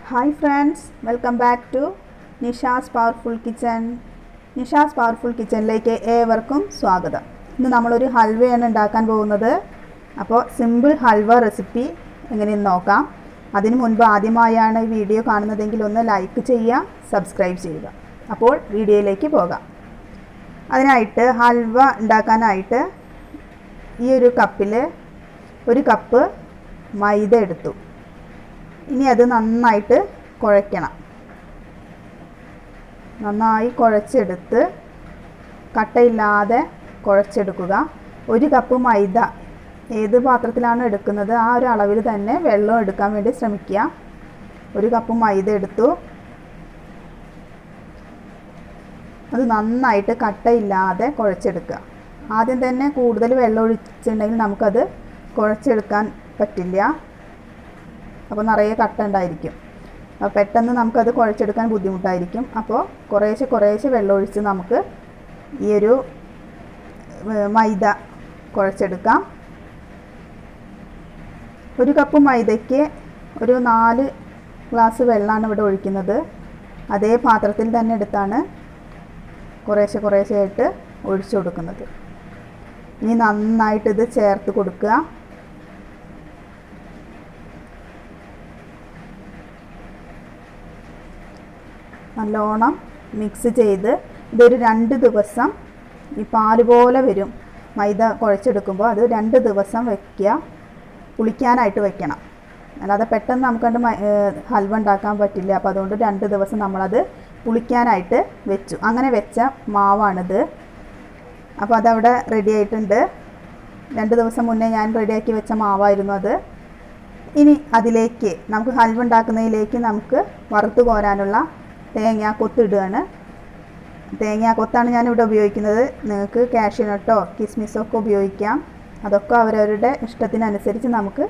Hi friends, welcome back to Nisha's Powerful Kitchen. Nisha's Powerful Kitchenലേക്ക് ഏവർക്കും സ്വാഗതം. ഇന്ന് നമ്മളൊരു ഹൽവയാണ് ഉണ്ടാക്കാൻ പോകുന്നത്. അപ്പോൾ സിമ്പിൾ ഹൽവ റെസിപ്പി എങ്ങനെയെന്ന് നോക്കാം. അതിനു മുൻപ് ആദ്യമായാണ് ഈ വീഡിയോ കാണുന്നതെങ്കിൽ ഒന്ന് ലൈക്ക് ചെയ്യുക, സബ്സ്ക്രൈബ് ചെയ്യുക. അപ്പോൾ വീഡിയോയിലേക്ക് പോകാം. അതിനായിട്ട് ഹൽവ ഉണ്ടാക്കാനായിട്ട് ഈ ഒരു കപ്പിൽ ഒരു കപ്പ് മൈദ എടുത്തു. ഇനി അത് നന്നായിട്ട് കുഴയ്ക്കണം. നന്നായി കുഴച്ചെടുത്ത് കട്ടയില്ലാതെ കുഴച്ചെടുക്കുക. ഒരു കപ്പ് മൈദ ഏത് പാത്രത്തിലാണ് എടുക്കുന്നത് ആ ഒരു അളവിൽ തന്നെ വെള്ളം എടുക്കാൻ വേണ്ടി ശ്രമിക്കുക. ഒരു കപ്പ് മൈദ എടുത്തു. അത് നന്നായിട്ട് കട്ടയില്ലാതെ കുഴച്ചെടുക്കുക. ആദ്യം തന്നെ കൂടുതൽ വെള്ളം ഒഴിച്ചിട്ടുണ്ടെങ്കിൽ നമുക്കത് കുഴച്ചെടുക്കാൻ പറ്റില്ല. അപ്പോൾ നിറയെ കട്ട ഉണ്ടായിരിക്കും. അപ്പോൾ പെട്ടെന്ന് നമുക്കത് കുഴച്ചെടുക്കാൻ ബുദ്ധിമുട്ടായിരിക്കും. അപ്പോൾ കുറേശ്ശെ വെള്ളം ഒഴിച്ച് നമുക്ക് ഈ ഒരു മൈദ കുഴച്ചെടുക്കാം. ഒരു കപ്പ് മൈദയ്ക്ക് ഒരു 4 ഗ്ലാസ് വെള്ളമാണ് ഇവിടെ ഒഴിക്കുന്നത്. അതേ പാത്രത്തിൽ തന്നെ എടുത്താണ് കുറേശ്ശെ ആയിട്ട് ഒഴിച്ചു കൊടുക്കുന്നത്. ഇനി നന്നായിട്ട് ഇത് ചേർത്ത് കൊടുക്കുക. നല്ലോണം മിക്സ് ചെയ്ത് ഇതൊരു 2 ദിവസം ഈ പാല് പോലെ വരും. മൈദ കുഴച്ചെടുക്കുമ്പോൾ അത് 2 ദിവസം വയ്ക്കുക. പുളിക്കാനായിട്ട് വയ്ക്കണം. അല്ലാതെ പെട്ടെന്ന് നമുക്കണ്ട് ഹൽവ ഉണ്ടാക്കാൻ പറ്റില്ല. അപ്പോൾ അതുകൊണ്ട് 2 ദിവസം നമ്മളത് പുളിക്കാനായിട്ട് വെച്ചു. അങ്ങനെ വെച്ച മാവാണിത്. അപ്പോൾ അതവിടെ റെഡി ആയിട്ടുണ്ട്. 2 ദിവസം മുന്നേ ഞാൻ റെഡിയാക്കി വെച്ച മാവായിരുന്നു അത്. ഇനി അതിലേക്ക് നമുക്ക് ഹൽവ ഉണ്ടാക്കുന്നതിലേക്ക് നമുക്ക് വറുത്ത് കോരാനുള്ള തേങ്ങാക്കൊത്ത് ഇടുകയാണ്. തേങ്ങാക്കൊത്താണ് ഞാനിവിടെ ഉപയോഗിക്കുന്നത്. നിങ്ങൾക്ക് കാഷ്യൂനട്ടോ കിസ്മിസോ ഒക്കെ ഉപയോഗിക്കാം. അതൊക്കെ അവരവരുടെ ഇഷ്ടത്തിനനുസരിച്ച് നമുക്ക്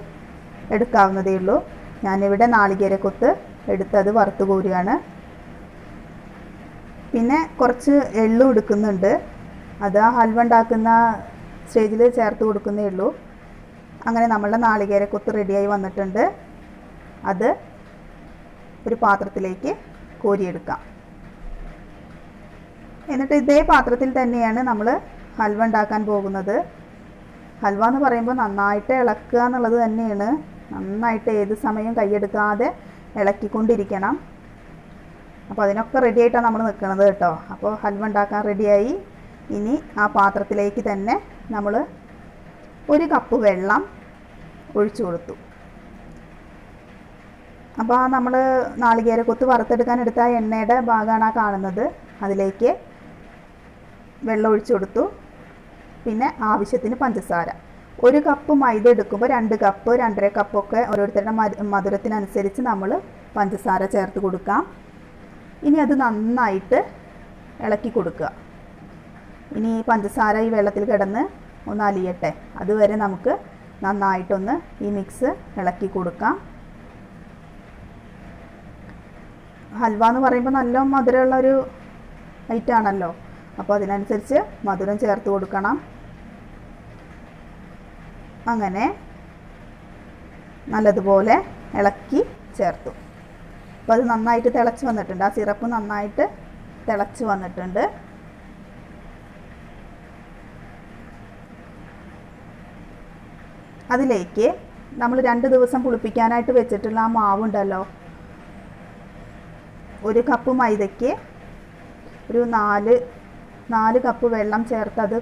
എടുക്കാവുന്നതേ ഉള്ളൂ. ഞാനിവിടെ നാളികേരക്കൊത്ത് എടുത്തത് വറുത്ത് കോരുകയാണ്. പിന്നെ കുറച്ച് എള്ളും എടുക്കുന്നുണ്ട്. അത് ആ ഹൽവ ഉണ്ടാക്കുന്ന സ്റ്റേജിൽ ചേർത്ത് കൊടുക്കുന്നേ ഉള്ളൂ. അങ്ങനെ നമ്മളുടെ നാളികേരക്കൊത്ത് റെഡിയായി വന്നിട്ടുണ്ട്. അത് ഒരു പാത്രത്തിലേക്ക് കോരിയെടുക്കാം. എന്നിട്ട് ഇതേ പാത്രത്തിൽ തന്നെയാണ് നമ്മൾ ഹൽവ ഉണ്ടാക്കാൻ പോകുന്നത്. ഹൽവ എന്ന് പറയുമ്പോൾ നന്നായിട്ട് ഇളക്കുക എന്നുള്ളത് തന്നെയാണ്. നന്നായിട്ട് ഏത് സമയം കൈയെടുക്കാതെ ഇളക്കിക്കൊണ്ടിരിക്കണം. അപ്പോൾ അതിനൊക്കെ റെഡി ആയിട്ടാണ് നമ്മൾ നിൽക്കുന്നത് കേട്ടോ. അപ്പോൾ ഹൽവ ഉണ്ടാക്കാൻ റെഡിയായി. ഇനി ആ പാത്രത്തിലേക്ക് തന്നെ നമ്മൾ 1 കപ്പ് വെള്ളം ഒഴിച്ചു കൊടുത്തു. അപ്പോൾ നമ്മൾ നാളികേരക്കൊത്ത് വറുത്തെടുക്കാൻ എടുത്ത എണ്ണയുടെ ഭാഗമാണ് ആ കാണുന്നത്. അതിലേക്ക് വെള്ളം ഒഴിച്ചു കൊടുത്തു. പിന്നെ ആവശ്യത്തിന് പഞ്ചസാര. 1 കപ്പ് മൈദ എടുക്കുമ്പോൾ 2 കപ്പ് 2.5 കപ്പൊക്കെ ഓരോരുത്തരുടെ മധുരത്തിനനുസരിച്ച് നമ്മൾ പഞ്ചസാര ചേർത്ത് കൊടുക്കാം. ഇനി അത് നന്നായിട്ട് ഇളക്കി കൊടുക്കുക. ഇനി പഞ്ചസാര ഈ വെള്ളത്തിൽ കിടന്ന് ഒന്ന് അലിയട്ടെ. അതുവരെ നമുക്ക് നന്നായിട്ടൊന്ന് ഈ മിക്സ് ഇളക്കി കൊടുക്കാം. ഹൽവ എന്ന് പറയുമ്പോൾ നല്ല മധുരമുള്ളൊരു ഐറ്റമാണല്ലോ. അപ്പോൾ അതിനനുസരിച്ച് മധുരം ചേർത്ത് കൊടുക്കണം. അങ്ങനെ നല്ലതുപോലെ ഇളക്കി ചേർത്തു. അപ്പോൾ അത് നന്നായിട്ട് തിളച്ച് വന്നിട്ടുണ്ട്. ആ സിറപ്പ് നന്നായിട്ട് തിളച്ച് വന്നിട്ടുണ്ട്. അതിലേക്ക് നമ്മൾ 2 ദിവസം പുളിപ്പിക്കാനായിട്ട് വെച്ചിട്ടുള്ള ആ മാവുണ്ടല്ലോ, 1 കപ്പ് മൈദയ്ക്ക് ഒരു 4 കപ്പ് വെള്ളം ചേർത്ത് അത്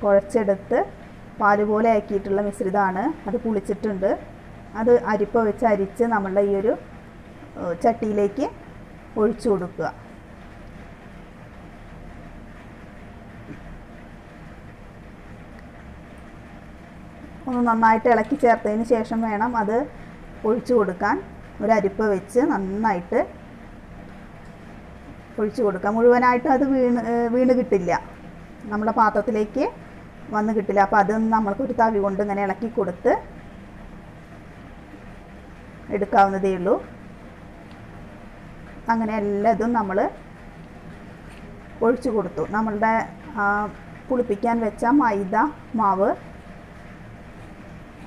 കുഴച്ചെടുത്ത് പാല് പോലെ ആക്കിയിട്ടുള്ള മിശ്രിതമാണ്. അത് പുളിച്ചിട്ടുണ്ട്. അത് അരിപ്പ വെച്ച് അരിച്ച് നമ്മളുടെ ഈ ഒരു ചട്ടിയിലേക്ക് ഒഴിച്ചു കൊടുക്കുക. ഒന്ന് നന്നായിട്ട് ഇളക്കി ചേർത്തതിന് ശേഷം വേണം അത് ഒഴിച്ചു കൊടുക്കാൻ. ഒരു അരിപ്പ വെച്ച് നന്നായിട്ട് ഒഴിച്ചു കൊടുക്കുക. മുഴുവനായിട്ട് അത് വീണ് കിട്ടില്ല, നമ്മുടെ പാത്രത്തിലേക്ക് വന്ന് കിട്ടില്ല. അപ്പോൾ അതൊന്ന് നമ്മൾക്കൊരു തവി കൊണ്ട് ഇങ്ങനെ ഇളക്കി കൊടുത്ത് എടുക്കാവുന്നതേ ഉള്ളൂ. അങ്ങനെ എല്ലാതും നമ്മൾ ഒഴിച്ചു കൊടുത്തു. നമ്മളുടെ പുളിപ്പിക്കാൻ വെച്ച മൈദ മാവ്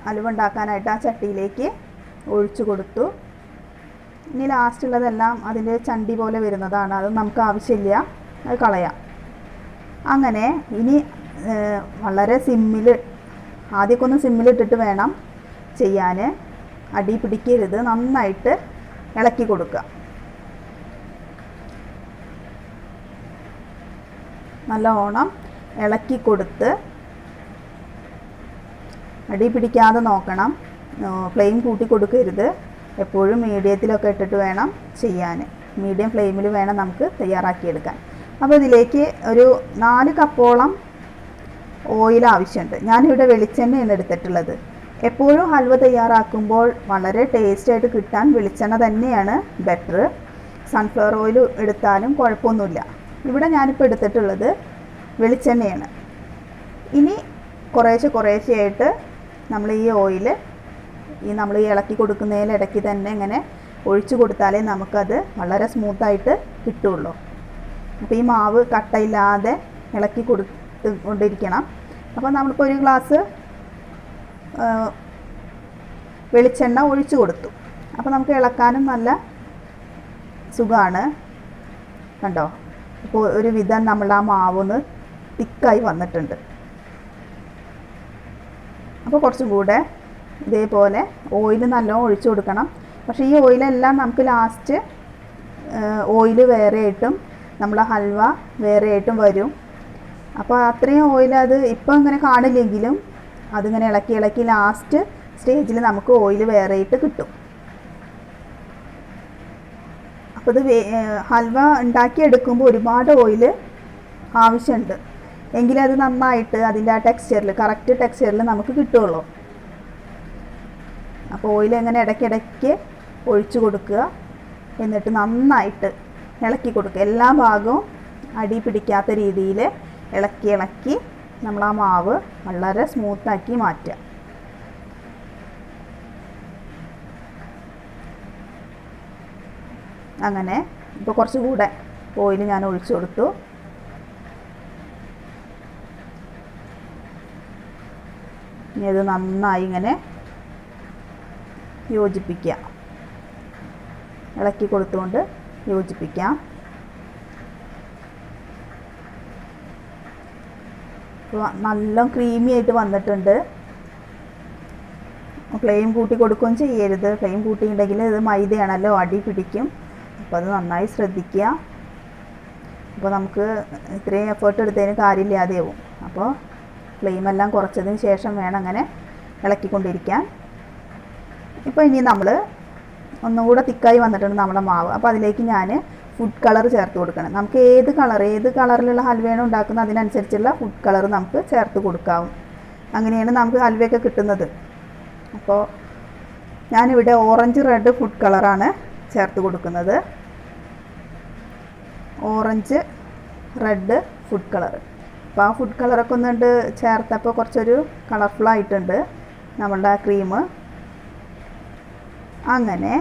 ഹൽവ ഉണ്ടാക്കാനായിട്ട് ആ ചട്ടിയിലേക്ക് ഒഴിച്ചു കൊടുത്തു. ഇനി ലാസ്റ്റുള്ളതെല്ലാം അതിൻ്റെ ചണ്ടി പോലെ വരുന്നതാണ്, അത് നമുക്ക് ആവശ്യമില്ല, അത് കളയാം. അങ്ങനെ ഇനി വളരെ സിമ്മിൽ, ആദ്യമൊക്കെ ഒന്ന് സിമ്മിലിട്ടിട്ട് വേണം ചെയ്യാൻ. അടി പിടിക്കരുത്, നന്നായിട്ട് ഇളക്കി കൊടുക്കുക. നല്ലോണം ഇളക്കി കൊടുത്ത് അടി പിടിക്കാതെ നോക്കണം. ഫ്ലെയിം കൂട്ടി കൊടുക്കരുത്, എപ്പോഴും മീഡിയത്തിലൊക്കെ ഇട്ടിട്ട് വേണം ചെയ്യാൻ. മീഡിയം ഫ്ലെയിമിൽ വേണം നമുക്ക് തയ്യാറാക്കിയെടുക്കാൻ. അപ്പോൾ ഇതിലേക്ക് ഒരു 4 കപ്പോളം ഓയിൽ ആവശ്യമുണ്ട്. ഞാനിവിടെ വെളിച്ചെണ്ണയാണ് എടുത്തിട്ടുള്ളത്. എപ്പോഴും ഹൽവ തയ്യാറാക്കുമ്പോൾ വളരെ ടേസ്റ്റായിട്ട് കിട്ടാൻ വെളിച്ചെണ്ണ തന്നെയാണ് ബെറ്റർ. സൺഫ്ലവർ ഓയിൽ എടുത്താലും കുഴപ്പമൊന്നുമില്ല. ഇവിടെ ഞാനിപ്പോൾ എടുത്തിട്ടുള്ളത് വെളിച്ചെണ്ണയാണ്. ഇനി കുറേശ്ശെയായിട്ട് നമ്മൾ ഈ ഓയിൽ നമ്മൾ ഇളക്കി കൊടുക്കുന്നതിലിടയ്ക്ക് തന്നെ ഇങ്ങനെ ഒഴിച്ചു കൊടുത്താലേ നമുക്കത് വളരെ സ്മൂത്തായിട്ട് കിട്ടുള്ളൂ. അപ്പോൾ ഈ മാവ് കട്ടയില്ലാതെ ഇളക്കി കൊണ്ടിരിക്കണം. അപ്പോൾ നമ്മളിപ്പോൾ ഒരു ഗ്ലാസ് വെളിച്ചെണ്ണ ഒഴിച്ചു കൊടുത്തു. അപ്പോൾ നമുക്ക് ഇളക്കാനും നല്ല സുഖമാണ്. കണ്ടോ, ഇപ്പോൾ ഒരു വിധം നമ്മൾ ആ മാവൊന്ന് തിക്കായി വന്നിട്ടുണ്ട്. അപ്പോൾ കുറച്ചും കൂടെ ഇതേപോലെ ഓയിൽ നല്ലോണം ഒഴിച്ചു കൊടുക്കണം. പക്ഷേ ഈ ഓയിലെല്ലാം നമുക്ക് ലാസ്റ്റ് ഓയിൽ വേറെ ആയിട്ടും നമ്മളെ ഹൽവ വേറെ ആയിട്ടും വരും. അപ്പോൾ അത്രയും ഓയിൽ അത് ഇപ്പം ഇങ്ങനെ കാണില്ലെങ്കിലും അതിങ്ങനെ ഇളക്കി ലാസ്റ്റ് സ്റ്റേജിൽ നമുക്ക് ഓയിൽ വേറെ ആയിട്ട് കിട്ടും. അപ്പോൾ ഇത് ഹൽവ ഉണ്ടാക്കിയെടുക്കുമ്പോൾ ഒരുപാട് ഓയിൽ ആവശ്യമുണ്ട്, എങ്കിലേ അത് നന്നായിട്ട് അതിൻ്റെ ആ ടെക്സ്ചറിൽ, കറക്റ്റ് ടെക്സ്ചറിൽ നമുക്ക് കിട്ടുള്ളൂ. അപ്പോൾ ഓയിൽ എങ്ങനെ ഇടയ്ക്കിടയ്ക്ക് ഒഴിച്ചു കൊടുക്കുക, എന്നിട്ട് നന്നായിട്ട് ഇളക്കി കൊടുക്കുക. എല്ലാ ഭാഗവും അടി പിടിക്കാത്ത രീതിയിൽ ഇളക്കി നമ്മൾ ആ മാവ് വളരെ സ്മൂത്താക്കി മാറ്റുക. അങ്ങനെ ഇപ്പോൾ കുറച്ചുകൂടെ ഓയിൽ ഞാൻ ഒഴിച്ചു കൊടുത്തു. ഇനി ഇത് നന്നായി ഇങ്ങനെ യോജിപ്പിക്കുക, ഇളക്കി കൊടുത്തുകൊണ്ട് യോജിപ്പിക്കാം. നല്ല ക്രീമി ആയിട്ട് വന്നിട്ടുണ്ട്. ഫ്ലെയിം കൂട്ടി കൊടുക്കുകയും ചെയ്യരുത്. ഫ്ലെയിം കൂട്ടിയിട്ടുണ്ടെങ്കിൽ ഇത് മൈദയാണല്ലോ, അടി പിടിക്കും. അപ്പോൾ അത് നന്നായി ശ്രദ്ധിക്കുക. അപ്പോൾ നമുക്ക് ഇത്രയും എഫേർട്ട് എടുത്തതിന് കാര്യമില്ലാതെയാവും. അപ്പോൾ ഫ്ലെയിമെല്ലാം കുറച്ചതിന് ശേഷം വേണം അങ്ങനെ ഇളക്കിക്കൊണ്ടിരിക്കാൻ. ഇപ്പോൾ ഇനി നമ്മൾ ഒന്നും കൂടെ തിക്കായി വന്നിട്ടുണ്ട് നമ്മുടെ മാവ്. അപ്പോൾ അതിലേക്ക് ഞാൻ ഫുഡ് കളർ ചേർത്ത് കൊടുക്കണം. നമുക്ക് ഏത് കളറിലുള്ള ഹൽവയാണ് ഉണ്ടാക്കുന്നത് അതിനനുസരിച്ചുള്ള ഫുഡ് കളർ നമുക്ക് ചേർത്ത് കൊടുക്കാവും. അങ്ങനെയാണ് നമുക്ക് ഹൽവയൊക്കെ കിട്ടുന്നത്. അപ്പോൾ ഞാനിവിടെ ഓറഞ്ച് റെഡ് ഫുഡ് കളറാണ് ചേർത്ത് കൊടുക്കുന്നത്. Orange red food colour. അപ്പോൾ ആ ഫുഡ് കളറൊക്കെ ഒന്നുകൊണ്ട് ചേർത്തപ്പോൾ കുറച്ചൊരു കളർഫുള്ളായിട്ടുണ്ട് നമ്മളുടെ ആ ക്രീം. അങ്ങനെ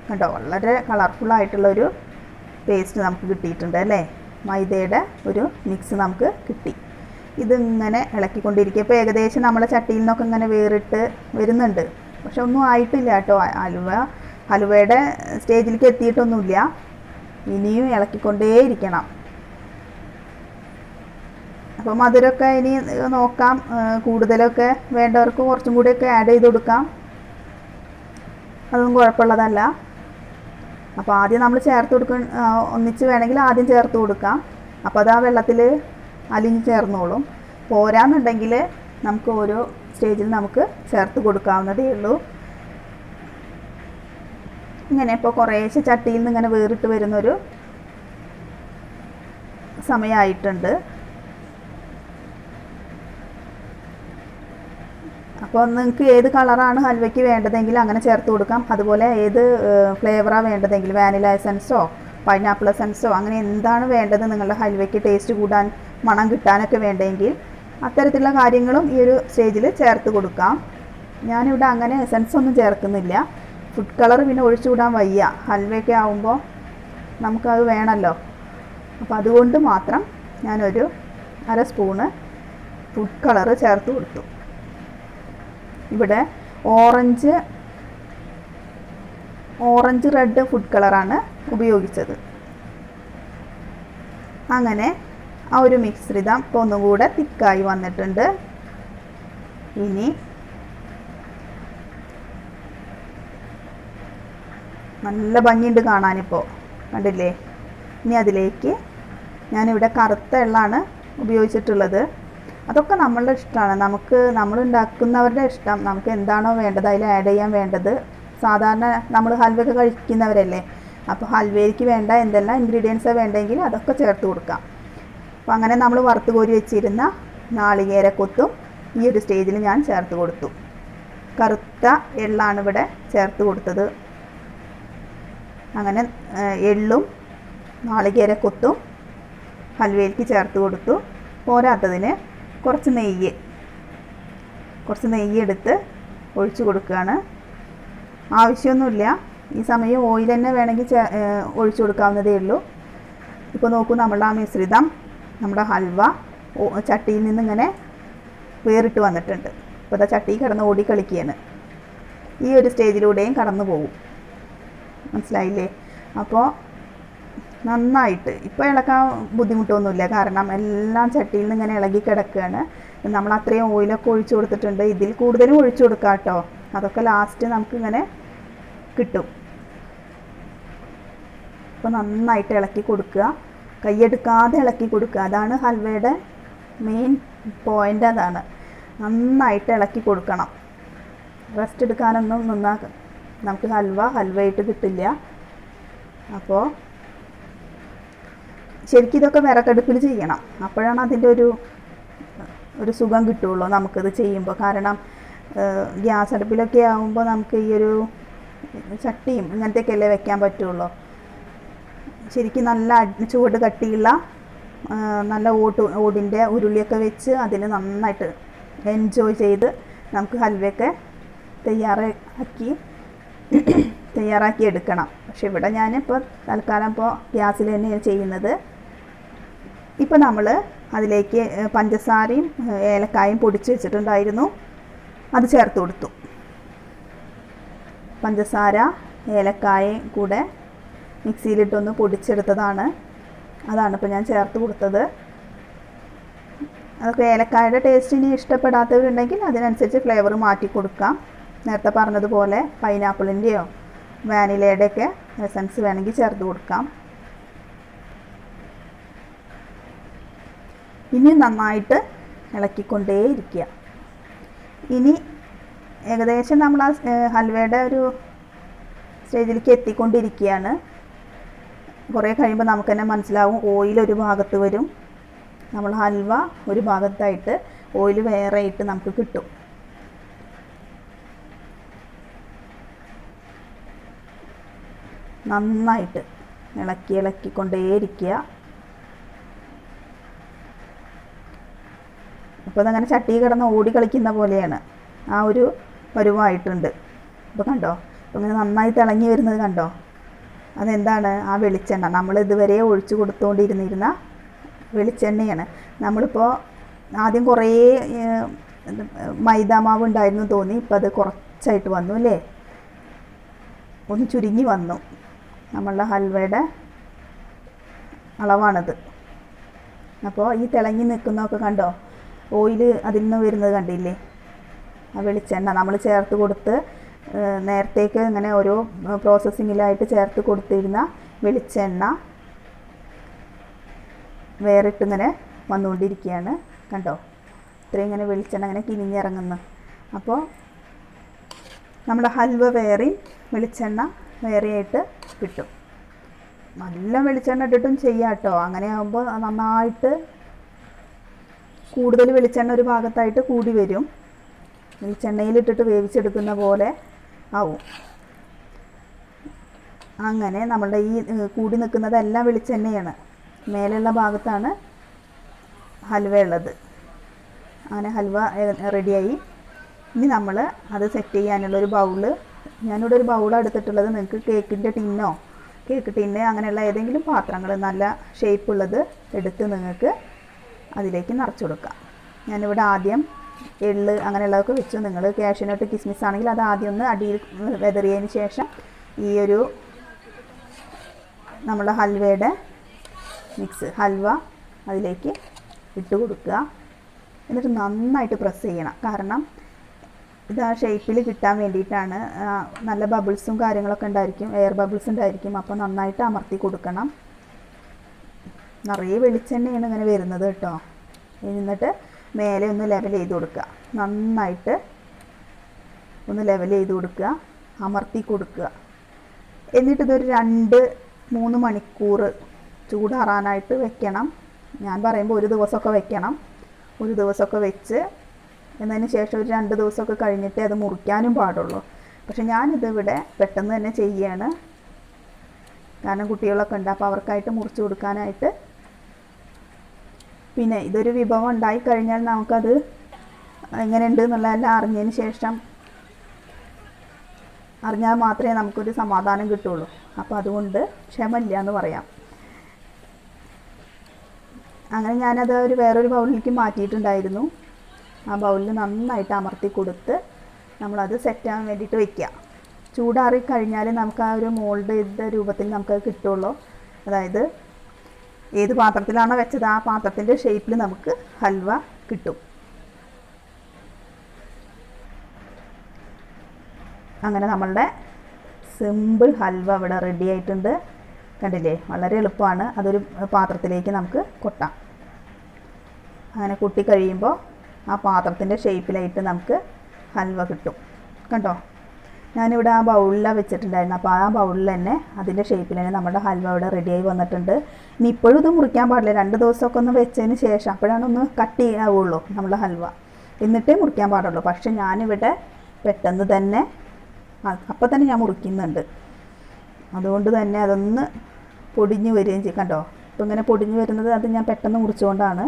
കണ്ടോ, വളരെ കളർഫുള്ളായിട്ടുള്ളൊരു പേസ്റ്റ് നമുക്ക് കിട്ടിയിട്ടുണ്ട് അല്ലേ. മൈദയുടെ ഒരു മിക്സ് നമുക്ക് കിട്ടി. ഇതിങ്ങനെ ഇളക്കിക്കൊണ്ടിരിക്കുക. ഇപ്പോൾ ഏകദേശം നമ്മളെ ചട്ടിയിൽ നിന്നൊക്കെ ഇങ്ങനെ വേറിട്ട് വരുന്നുണ്ട്. പക്ഷെ ഒന്നും ആയിട്ടില്ല കേട്ടോ. ഹലുവയുടെ സ്റ്റേജിലേക്ക് എത്തിയിട്ടൊന്നുമില്ല. ഇനിയും ഇളക്കിക്കൊണ്ടേയിരിക്കണം. അപ്പോൾ മധുരമൊക്കെ ഇനി നോക്കാം. കൂടുതലൊക്കെ വേണ്ടവർക്ക് കുറച്ചും കൂടിയൊക്കെ ആഡ് ചെയ്ത് കൊടുക്കാം, അതൊന്നും കുഴപ്പമുള്ളതല്ല. അപ്പോൾ ആദ്യം നമ്മൾ ചേർത്ത് ഒന്നിച്ച് വേണമെങ്കിൽ ആദ്യം ചേർത്ത് കൊടുക്കാം. അപ്പോൾ അത് ആ വെള്ളത്തിൽ അലിഞ്ഞ് ചേർന്നോളും. പോരാന്നുണ്ടെങ്കിൽ നമുക്ക് ഓരോ സ്റ്റേജിൽ നമുക്ക് ചേർത്ത് കൊടുക്കാവുന്നതേ ഉള്ളൂ. ഇങ്ങനെ ഇപ്പോൾ കുറേശ്ശെ ചട്ടിയിൽ നിന്ന് ഇങ്ങനെ വേറിട്ട് വരുന്നൊരു സമയമായിട്ടുണ്ട്. അപ്പോൾ നിങ്ങൾക്ക് ഏത് കളറാണ് ഹൽവയ്ക്ക് വേണ്ടതെങ്കിൽ അങ്ങനെ ചേർത്ത് കൊടുക്കാം. അതുപോലെ ഏത് ഫ്ലേവറാണ് വേണ്ടതെങ്കിൽ വാനില എസൻസോ പൈനാപ്പിൾ എസൻസോ അങ്ങനെ എന്താണ് വേണ്ടത് നിങ്ങളുടെ ഹൽവയ്ക്ക് ടേസ്റ്റ് കൂടാൻ, മണം കിട്ടാനൊക്കെ വേണ്ടെങ്കിൽ അത്തരത്തിലുള്ള കാര്യങ്ങളും ഈ ഒരു സ്റ്റേജിൽ ചേർത്ത് കൊടുക്കാം. ഞാനിവിടെ അങ്ങനെ എസൻസ് ഒന്നും ചേർക്കുന്നില്ല. ഫുഡ് കളർ പിന്നെ ഒഴിച്ചുകൂടാൻ വയ്യ, ഹൽവയൊക്കെ ആവുമ്പോൾ നമുക്കത് വേണമല്ലോ. അപ്പോൾ അതുകൊണ്ട് മാത്രം ഞാനൊരു 1/2 സ്പൂണ് ഫുഡ് കളർ ചേർത്ത് കൊടുത്തു. ഇവിടെ ഓറഞ്ച് ഓറഞ്ച് റെഡ് ഫുഡ് കളറാണ് ഉപയോഗിച്ചത്. അങ്ങനെ ആ ഒരു മിശ്രിതം ഇപ്പോൾ ഒന്നുകൂടെ തിക്കായി വന്നിട്ടുണ്ട്. ഇനി നല്ല ഭംഗിയുണ്ട് കാണാനിപ്പോൾ, കണ്ടില്ലേ? ഇനി അതിലേക്ക് ഞാനിവിടെ കറുത്ത എള്ളാണ് ഉപയോഗിച്ചിട്ടുള്ളത്. അതൊക്കെ നമ്മളുടെ ഇഷ്ടമാണ്, നമ്മൾ ഉണ്ടാക്കുന്നവരുടെ ഇഷ്ടം. നമുക്ക് എന്താണോ വേണ്ടത് അതിൽ ആഡ് ചെയ്യാൻ വേണ്ടത്. സാധാരണ നമ്മൾ ഹൽവയൊക്കെ കഴിക്കുന്നവരല്ലേ, അപ്പോൾ ഹൽവയിലേക്ക് വേണ്ട എന്തെല്ലാം ഇൻഗ്രീഡിയൻസാണ് വേണ്ടെങ്കിൽ അതൊക്കെ ചേർത്ത് കൊടുക്കാം. അപ്പോൾ അങ്ങനെ നമ്മൾ വറുത്ത് കോരി വെച്ചിരുന്ന നാളികേരക്കൊത്തും ഈ ഒരു സ്റ്റേജിൽ ഞാൻ ചേർത്ത് കൊടുത്തു. കറുത്ത എള്ളാണ് ഇവിടെ ചേർത്ത് കൊടുത്തത്. അങ്ങനെ എള്ളും നാളികേരക്കൊത്തും ഹൽവയിലേക്ക് ചേർത്ത് കൊടുത്തു. പോരാത്തതിന് കുറച്ച് നെയ്യ് എടുത്ത് ഒഴിച്ചു കൊടുക്കുകയാണ്. ആവശ്യമൊന്നുമില്ല, ഈ സമയം ഓയിൽ തന്നെ വേണമെങ്കിൽ ഒഴിച്ചു കൊടുക്കാവുന്നതേ ഉള്ളൂ. ഇപ്പോൾ നോക്കൂ, നമ്മളുടെ ആ മിശ്രിതം, നമ്മുടെ ഹൽവ ചട്ടിയിൽ നിന്ന് ഇങ്ങനെ വേറിട്ട് വന്നിട്ടുണ്ട്. ഇപ്പോൾ ഇതാ ചട്ടി കിടന്ന് ഓടി കളിക്കുകയാണ്. ഈ ഒരു സ്റ്റേജിലൂടെയും കടന്നു പോകും, മനസ്സിലായില്ലേ? അപ്പോൾ നന്നായിട്ട് ഇപ്പോൾ ഇളക്കാൻ ബുദ്ധിമുട്ടൊന്നുമില്ല, കാരണം എല്ലാം ചട്ടിയിൽ നിന്ന് ഇങ്ങനെ ഇളകി കിടക്കുകയാണ്. നമ്മൾ അത്രയും ഓയിലൊക്കെ ഒഴിച്ചു കൊടുത്തിട്ടുണ്ട്. ഇതിൽ കൂടുതലും ഒഴിച്ചു കൊടുക്കാം കേട്ടോ, അതൊക്കെ ലാസ്റ്റ് നമുക്കിങ്ങനെ കിട്ടും. അപ്പോൾ നന്നായിട്ട് ഇളക്കി കൊടുക്കുക, കൈയെടുക്കാതെ ഇളക്കി കൊടുക്കുക. അതാണ് ഹൽവയുടെ മെയിൻ പോയിൻ്റ്, അതാണ്. നന്നായിട്ട് ഇളക്കി കൊടുക്കണം. റെസ്റ്റ് എടുക്കാനൊന്നും നിന്നാൽ നമുക്ക് ഹൽവയായിട്ട് കിട്ടില്ല. അപ്പോൾ ശരിക്കും ഇതൊക്കെ വിറകടുപ്പിൽ ചെയ്യണം, അപ്പോഴാണ് അതിൻ്റെ ഒരു സുഖം കിട്ടുള്ളൂ നമുക്കിത് ചെയ്യുമ്പോൾ. കാരണം ഗ്യാസ് അടുപ്പിലൊക്കെ ആകുമ്പോൾ നമുക്ക് ഈ ഒരു ചട്ടിയും ഇങ്ങനത്തെയൊക്കെയല്ലേ വെക്കാൻ പറ്റുള്ളൂ. ശരിക്കും നല്ല ചുവട് കട്ടിയുള്ള നല്ല ഓടിൻ്റെ ഉരുളിയൊക്കെ വെച്ച് അതിൽ നന്നായിട്ട് എൻജോയ് ചെയ്ത് നമുക്ക് ഹൽവയൊക്കെ തയ്യാറാക്കി എടുക്കണം. പക്ഷെ ഇവിടെ ഞാനിപ്പോൾ തൽക്കാലം ഗ്യാസിൽ തന്നെയാണ് ചെയ്യുന്നത്. ഇപ്പോൾ നമ്മൾ അതിലേക്ക് പഞ്ചസാരയും ഏലക്കായും പൊടിച്ച് വെച്ചിട്ടുണ്ടായിരുന്നു, അത് ചേർത്ത് കൊടുത്തു. പഞ്ചസാര ഏലക്കായും കൂടെ മിക്സിയിലിട്ടൊന്ന് പൊടിച്ചെടുത്തതാണ്, അതാണ് ഇപ്പോൾ ഞാൻ ചേർത്ത് കൊടുത്തത്. അതൊക്കെ ഏലക്കായുടെ ടേസ്റ്റ് ഇനി ഇഷ്ടപ്പെടാത്തവരുണ്ടെങ്കിൽ അതിനനുസരിച്ച് ഫ്ലേവർ മാറ്റി കൊടുക്കാം. നേരത്തെ പറഞ്ഞതുപോലെ പൈനാപ്പിളിൻ്റെയോ വാനിലയുടെയൊക്കെ എസൻസ് വേണമെങ്കിൽ ചേർത്ത് കൊടുക്കാം. ഇനി നന്നായിട്ട് ഇളക്കിക്കൊണ്ടേയിരിക്കുക. ഇനി ഏകദേശം നമ്മൾ ആ ഹൽവയുടെ ഒരു സ്റ്റേജിലേക്ക് എത്തിക്കൊണ്ടിരിക്കുകയാണ്. കുറേ കഴിയുമ്പോൾ നമുക്ക് തന്നെ മനസ്സിലാവും, ഓയിൽ ഒരു ഭാഗത്ത് വരും, നമ്മൾ ഹൽവ ഒരു ഭാഗത്തായിട്ട് ഓയിൽ വേറെ ആയിട്ട് നമുക്ക് കിട്ടും. നന്നായിട്ട് ഇളക്കിക്കൊണ്ടേയിരിക്കുക. അപ്പോൾ അതങ്ങനെ ചട്ടി കിടന്ന് ഓടി കളിക്കുന്ന പോലെയാണ്, ആ ഒരു പരുവായിട്ടുണ്ട്. അപ്പോൾ കണ്ടോ, അപ്പോൾ ഇങ്ങനെ നന്നായി തിളങ്ങി വരുന്നത് കണ്ടോ? അതെന്താണ്? ആ വെളിച്ചെണ്ണ, നമ്മൾ ഇതുവരെ ഒഴിച്ചു കൊടുത്തുകൊണ്ടിരുന്നിരുന്ന വെളിച്ചെണ്ണയാണ്. നമ്മളിപ്പോൾ ആദ്യം കുറേ മൈദാമാവ് ഉണ്ടായിരുന്നു തോന്നി, ഇപ്പോൾ അത് കുറച്ചായിട്ട് വന്നു അല്ലേ, ഒന്ന് ചുരുങ്ങി വന്നു. നമ്മളുടെ ഹൽവയുടെ അളവാണത്. അപ്പോൾ ഈ തിളങ്ങി നിൽക്കുന്നതൊക്കെ കണ്ടോ, ഓയിൽ അതിൽ നിന്ന് വരുന്നത് കണ്ടില്ലേ? ആ വെളിച്ചെണ്ണ നമ്മൾ ചേർത്ത് കൊടുത്ത് നേരത്തേക്ക് ഇങ്ങനെ ഓരോ പ്രോസസ്സിങ്ങിലായിട്ട് ചേർത്ത് കൊടുത്തിരുന്ന വെളിച്ചെണ്ണ വേറിട്ടിങ്ങനെ വന്നുകൊണ്ടിരിക്കുകയാണ്. കണ്ടോ, ഇത്രയും ഇങ്ങനെ വെളിച്ചെണ്ണ ഇങ്ങനെ കിനിഞ്ഞിറങ്ങുന്നു. അപ്പോൾ നമ്മുടെ ഹൽവ വേറെയും വെളിച്ചെണ്ണ വേറെയായിട്ട് കിട്ടും. നല്ല വെളിച്ചെണ്ണ ഇട്ടിട്ടും ചെയ്യാം കേട്ടോ. അങ്ങനെ ആകുമ്പോൾ നന്നായിട്ട് കൂടുതൽ വെളിച്ചെണ്ണ ഒരു ഭാഗത്തായിട്ട് കൂടി വരും. വെളിച്ചെണ്ണയിലിട്ടിട്ട് വേവിച്ചെടുക്കുന്ന പോലെ ആവും. അങ്ങനെ നമ്മളുടെ ഈ കൂടി നിൽക്കുന്നതെല്ലാം വെളിച്ചെണ്ണയാണ്. മേലുള്ള ഭാഗത്താണ് ഹൽവ ഉള്ളത്. അങ്ങനെ ഹൽവ റെഡിയായി. ഇനി നമ്മൾ അത് സെറ്റ് ചെയ്യാനുള്ളൊരു ബൗള്, ഞാനിവിടെ ഒരു ബൗളാണ് എടുത്തിട്ടുള്ളത്. നിങ്ങൾക്ക് കേക്ക് ടിന്ന് അങ്ങനെയുള്ള ഏതെങ്കിലും പാത്രങ്ങൾ നല്ല ഷേപ്പുള്ളത് എടുത്ത് നിങ്ങൾക്ക് അതിലേക്ക് നിറച്ച് കൊടുക്കാം. ഞാനിവിടെ ആദ്യം എള്ള് അങ്ങനെയുള്ളതൊക്കെ വെച്ചു. നിങ്ങൾ കാഷ്യൂനട്ട് കിസ്മിസ് ആണെങ്കിൽ അത് ആദ്യം ഒന്ന് അടിയിൽ വെതറിയതിന് ശേഷം ഈ ഒരു നമ്മുടെ ഹൽവയുടെ മിക്സ് ഹൽവ അതിലേക്ക് ഇട്ട് കൊടുക്കുക. എന്നിട്ട് നന്നായിട്ട് പ്രസ് ചെയ്യണം. കാരണം ഇത് ആ ഷേപ്പിൽ കിട്ടാൻ വേണ്ടിയിട്ടാണ്. നല്ല ബബിൾസും കാര്യങ്ങളൊക്കെ ഉണ്ടായിരിക്കും, എയർ ബബിൾസ് ഉണ്ടായിരിക്കും. അപ്പോൾ നന്നായിട്ട് അമർത്തി കൊടുക്കണം. നിറയെ വെളിച്ചെണ്ണയാണ് ഇങ്ങനെ വരുന്നത് കേട്ടോ. എന്നിട്ട് മേലെ ഒന്ന് ലെവൽ ചെയ്ത് കൊടുക്കുക. നന്നായിട്ട് ഒന്ന് ലെവൽ ചെയ്ത് കൊടുക്കുക, അമർത്തി കൊടുക്കുക. എന്നിട്ടിതൊരു 2-3 മണിക്കൂർ ചൂടാറാനായിട്ട് വെക്കണം. ഞാൻ പറയുമ്പോൾ ഒരു ദിവസമൊക്കെ വെക്കണം. ഒരു ദിവസമൊക്കെ വെച്ച് എന്നതിന് ശേഷം ഒരു 2 ദിവസമൊക്കെ കഴിഞ്ഞിട്ടേ അത് മുറിക്കാനും പാടുള്ളൂ. പക്ഷെ ഞാനിതിവിടെ പെട്ടെന്ന് തന്നെ ചെയ്യുകയാണ്. കാരണം കുട്ടികളൊക്കെ ഉണ്ട്, അപ്പോൾ അവർക്കായിട്ട് മുറിച്ച് കൊടുക്കാനായിട്ട്. പിന്നെ ഇതൊരു വിഭവം ഉണ്ടായി കഴിഞ്ഞാൽ നമുക്കത് എങ്ങനെയുണ്ട് എന്നുള്ളതെല്ലാം അറിഞ്ഞതിന് ശേഷം അറിഞ്ഞാൽ മാത്രമേ നമുക്കൊരു സമാധാനം കിട്ടുള്ളൂ. അപ്പോൾ അതുകൊണ്ട് ക്ഷമയില്ല എന്ന് പറയാം. അങ്ങനെ ഞാനത് വേറൊരു ബൗളിലേക്ക് മാറ്റിയിട്ടുണ്ടായിരുന്നു. ആ ബൗളിൽ നന്നായിട്ട് അമർത്തി കൊടുത്ത് നമ്മളത് സെറ്റാകാൻ വേണ്ടിയിട്ട് വയ്ക്കുക. ചൂടാറി കഴിഞ്ഞാൽ നമുക്ക് ആ ഒരു മോൾഡ് ചെയ്ത രൂപത്തിൽ നമുക്കത് കിട്ടുള്ളൂ. അതായത് ഏത് പാത്രത്തിലാണോ വെച്ചത് ആ പാത്രത്തിൻ്റെ ഷേപ്പിൽ നമുക്ക് ഹൽവ കിട്ടും. അങ്ങനെ നമ്മളുടെ സിമ്പിൾ ഹൽവ ഇവിടെ റെഡി ആയിട്ടുണ്ട്. കണ്ടില്ലേ, വളരെ എളുപ്പമാണ്. അതൊരു പാത്രത്തിലേക്ക് നമുക്ക് കൊട്ടാം. അങ്ങനെ കൊട്ടി കഴിയുമ്പോൾ ആ പാത്രത്തിൻ്റെ ഷേപ്പിലായിട്ട് നമുക്ക് ഹൽവ കിട്ടും. കണ്ടോ, ഞാനിവിടെ ആ ബൗളിലാണ് വെച്ചിട്ടുണ്ടായിരുന്നു. അപ്പോൾ ആ ബൗളിൽ തന്നെ അതിൻ്റെ ഷേപ്പിൽ തന്നെ നമ്മുടെ ഹൽവ ഇവിടെ റെഡിയായി വന്നിട്ടുണ്ട്. ഇനി ഇപ്പോഴും ഇത് മുറിക്കാൻ പാടില്ല. 2 ദിവസമൊക്കെ ഒന്ന് വെച്ചതിന് ശേഷം അപ്പോഴാണ് ഒന്ന് കട്ട് ചെയ്യാവുള്ളൂ നമ്മുടെ ഹൽവ. എന്നിട്ടേ മുറിക്കാൻ പാടുള്ളൂ. പക്ഷെ ഞാനിവിടെ പെട്ടെന്ന് തന്നെ അപ്പം തന്നെ ഞാൻ മുറിക്കുന്നുണ്ട്. അതുകൊണ്ട് തന്നെ അതൊന്ന് പൊടിഞ്ഞ് വരികയും ചെയ്യും. കണ്ടോ, ഇപ്പോൾ ഇങ്ങനെ പൊടിഞ്ഞ് വരുന്നത് അത് ഞാൻ പെട്ടെന്ന് മുറിച്ചുകൊണ്ടാണ്.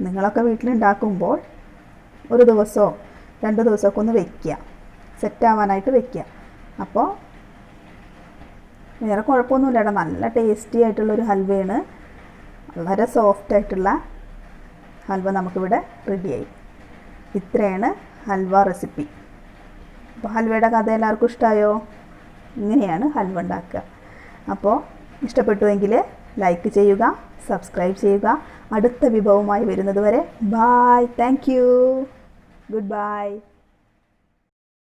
നിങ്ങളൊക്കെ വീട്ടിലുണ്ടാക്കുമ്പോൾ ഒരു ദിവസമോ 2 ദിവസമൊക്കെ ഒന്ന് വയ്ക്കുക, സെറ്റാവാനായിട്ട് വയ്ക്കുക. അപ്പോൾ വേറെ കുഴപ്പമൊന്നുമില്ല കേട്ടോ. നല്ല ടേസ്റ്റി ആയിട്ടുള്ളൊരു ഹൽവയാണ്. വളരെ സോഫ്റ്റ് ആയിട്ടുള്ള ഹൽവ നമുക്കിവിടെ റെഡിയായി. ഇത്രയാണ് ഹൽവ റെസിപ്പി. അപ്പോൾ ഹൽവയുടെ കഥ എല്ലാവർക്കും ഇഷ്ടമായോ? ഇങ്ങനെയാണ് ഹൽവ ഉണ്ടാക്കുക. അപ്പോൾ ഇഷ്ടപ്പെട്ടുവെങ്കിൽ ലൈക്ക് ചെയ്യുക, സബ്സ്ക്രൈബ് ചെയ്യുക. അടുത്ത വിഭവമായി വരുന്നത് വരെ bye. Thank you. Good by.